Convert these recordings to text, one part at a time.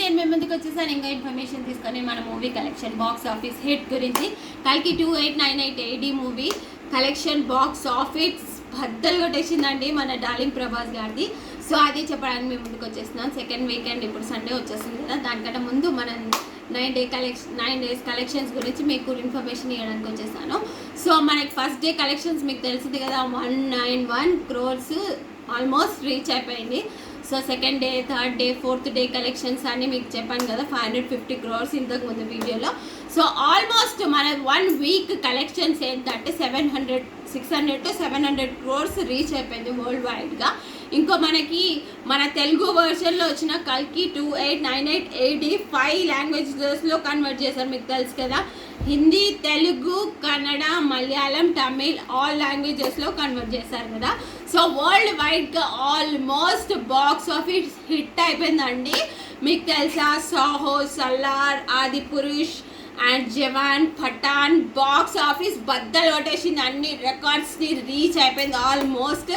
నేను మీ ముందుకు వచ్చేసాను ఇంకా ఇన్ఫర్మేషన్ తీసుకొని మన movie collection box office hit గురించి. కల్కి 2898 AD movie collection box office బద్దలు కొట్టేసిందండి మన డార్లింగ్ ప్రభాస్ గారిది. సో అది చెప్పడానికి మేము ముందుకు వచ్చేస్తున్నాం. సెకండ్ వీకెండ్ ఇప్పుడు సండే వచ్చేస్తుంది కదా, దానికంటే ముందు మన 9 days కలెక్షన్స్ గురించి మీకు ఇన్ఫర్మేషన్ ఇవ్వడానికి వచ్చేసాను. సో మనకి ఫస్ట్ డే కలెక్షన్స్ మీకు తెలిసింది కదా, 191 crores ఆల్మోస్ట్ రీచ్ అయిపోయింది. So second day, third day, fourth day collections అన్నీ మీకు చెప్పాను కదా, 550 crores ఇంతకు ముందు వీడియోలో. సో ఆల్మోస్ట్ మన 1 week కలెక్షన్స్ ఏంటంటే 600 to 700 crores రీచ్ అయిపోయింది వరల్డ్ వైడ్గా. ఇంకో మనకి మన తెలుగు వర్షన్లో వచ్చిన కల్కి 2898 AD 5 లాంగ్వేజెస్లో కన్వర్ట్ చేశారు, మీకు తెలుసు కదా. హిందీ, తెలుగు, కన్నడ, మలయాళం, తమిళ్ ఆల్ లాంగ్వేజెస్లో కన్వర్ట్ చేశారు కదా. సో వరల్డ్ వైడ్గా ఆల్మోస్ట్ బాక్స్ ఆఫీస్ హిట్ అయిపోయిందండి. మీకు తెలుసా, Saaho, Salaar, Adipurush and Jawan, Pathaan box office బద్దలు కొట్టేసింది. అన్ని రికార్డ్స్ని రీచ్ అయిపోయింది ఆల్మోస్ట్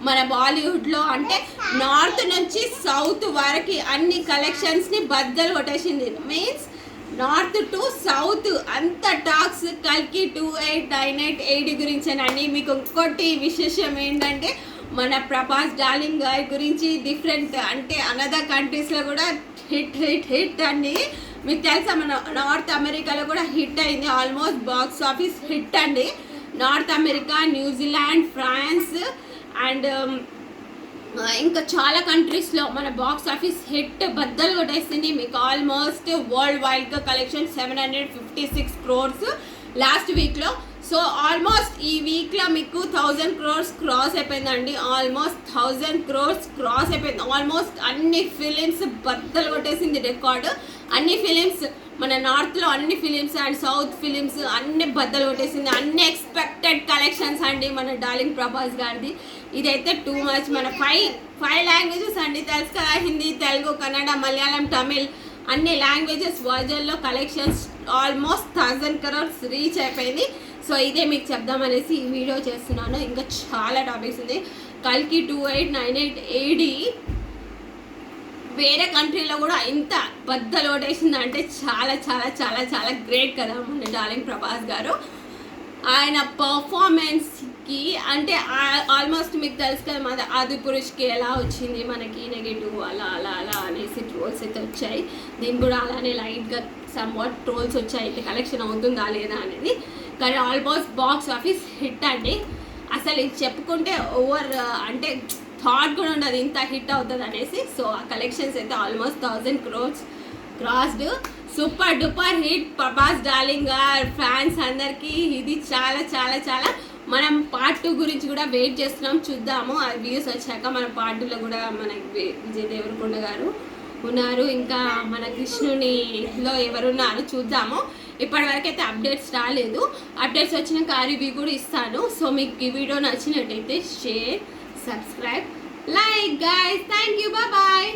మన బాలీవుడ్లో. అంటే నార్త్ నుంచి సౌత్ వరకు అన్ని కలెక్షన్స్ని బద్దలు కొట్టేసింది. మీన్స్ నార్త్ టు సౌత్ అంత టాక్స్ కల్కి 2898 AD గురించేనండి. మీకు ఇంకోటి విశేషం ఏంటంటే, మన ప్రభాస్ డార్లింగ్ గారి గురించి డిఫరెంట్ అంటే అనదర్ కంట్రీస్లో కూడా హిట్ అండి. మీకు తెలుసా, మన నార్త్ అమెరికాలో కూడా హిట్ అయింది. ఆల్మోస్ట్ బాక్స్ ఆఫీస్ హిట్ అండి. North America, New Zealand, France and ఇంకా చాలా కంట్రీస్లో మన బాక్స్ ఆఫీస్ హిట్ బద్దలు కొట్టేసింది. మీకు ఆల్మోస్ట్ వరల్డ్ వైడ్గా కలెక్షన్ 756 crores లాస్ట్ వీక్లో. సో ఆల్మోస్ట్ ఈ వీక్లో మీకు 1000 crores క్రాస్ అయిపోయిందండి. ఆల్మోస్ట్ 1000 crores క్రాస్ అయిపోయింది. ఆల్మోస్ట్ అన్ని ఫిలిమ్స్ బద్దలు కొట్టేసింది రికార్డు. అన్ని ఫిలిమ్స్ మన నార్త్లో అన్ని ఫిలిమ్స్ అండ్ సౌత్ ఫిలిమ్స్ అన్ని బద్దలు కొట్టేసింది. అన్ని ఎక్స్పెక్టెడ్ కలెక్షన్స్ అండి మన డార్లింగ్ ప్రభాస్ గారిది. ఇదైతే టూ మచ్. మన 5 లాంగ్వేజెస్ అండి, తెలుసు కదా, హిందీ, తెలుగు, కన్నడ, మలయాళం, తమిళ్ అన్ని లాంగ్వేజెస్ వర్జన్లో కలెక్షన్స్ ఆల్మోస్ట్ 1000 crores రీచ్ అయిపోయింది. సో ఇదే మీకు చెప్దామనేసి ఈ వీడియో చేస్తున్నాను. ఇంకా చాలా టాపిక్స్ ఉంది. కల్కి 2898 AD వేరే కంట్రీలో కూడా ఇంత బద్దలు కొట్టేసింది అంటే చాలా చాలా చాలా చాలా గ్రేట్ కదా మన డార్లింగ్ ప్రభాస్ గారు. ఆయన పర్ఫార్మెన్స్కి అంటే ఆల్మోస్ట్ మీకు తెలుసు కదా, మన ఆది పురుష్కి ఎలా వచ్చింది మనకి నెగటివ్ అలా అలా అలా అనేసి ట్రోల్స్ అయితే వచ్చాయి. దీనికి కూడా అలానే లైట్గా సమ్ వాట్ ట్రోల్స్ వచ్చాయి. అయితే కలెక్షన్ అవుతుందా లేదా అనేది. కానీ ఆల్మోస్ట్ బాక్స్ ఆఫీస్ హిట్ అండి. అసలు ఇది చెప్పుకుంటే ఓవర్ అంటే థాట్ కూడా ఉండదు ఇంత హిట్ అవుతుంది అనేసి. సో ఆ కలెక్షన్స్ అయితే almost 1000 crores crossed. Super duper hit Prabhas darling గార్ ఫ్యాన్స్ అందరికీ ఇది చాలా చాలా చాలా. మనం పార్ట్ 2 గురించి కూడా వెయిట్ చేస్తున్నాం, చూద్దాము. ఆ వ్యూస్ వచ్చాక మన పార్ట్ 2లో కూడా మన విజయ్ దేవరకొండ గారు ఉన్నారు, ఇంకా మన కృష్ణునిలో ఎవరున్నారు చూద్దాము. ఇప్పటివరకు అయితే అప్డేట్స్ రాలేదు. అప్డేట్స్ వచ్చినాక ఆ రివ్యూ కూడా ఇస్తాను. సో మీకు ఈ వీడియో నచ్చినట్టయితే share, subscribe, like guys. Thank you. Bye bye.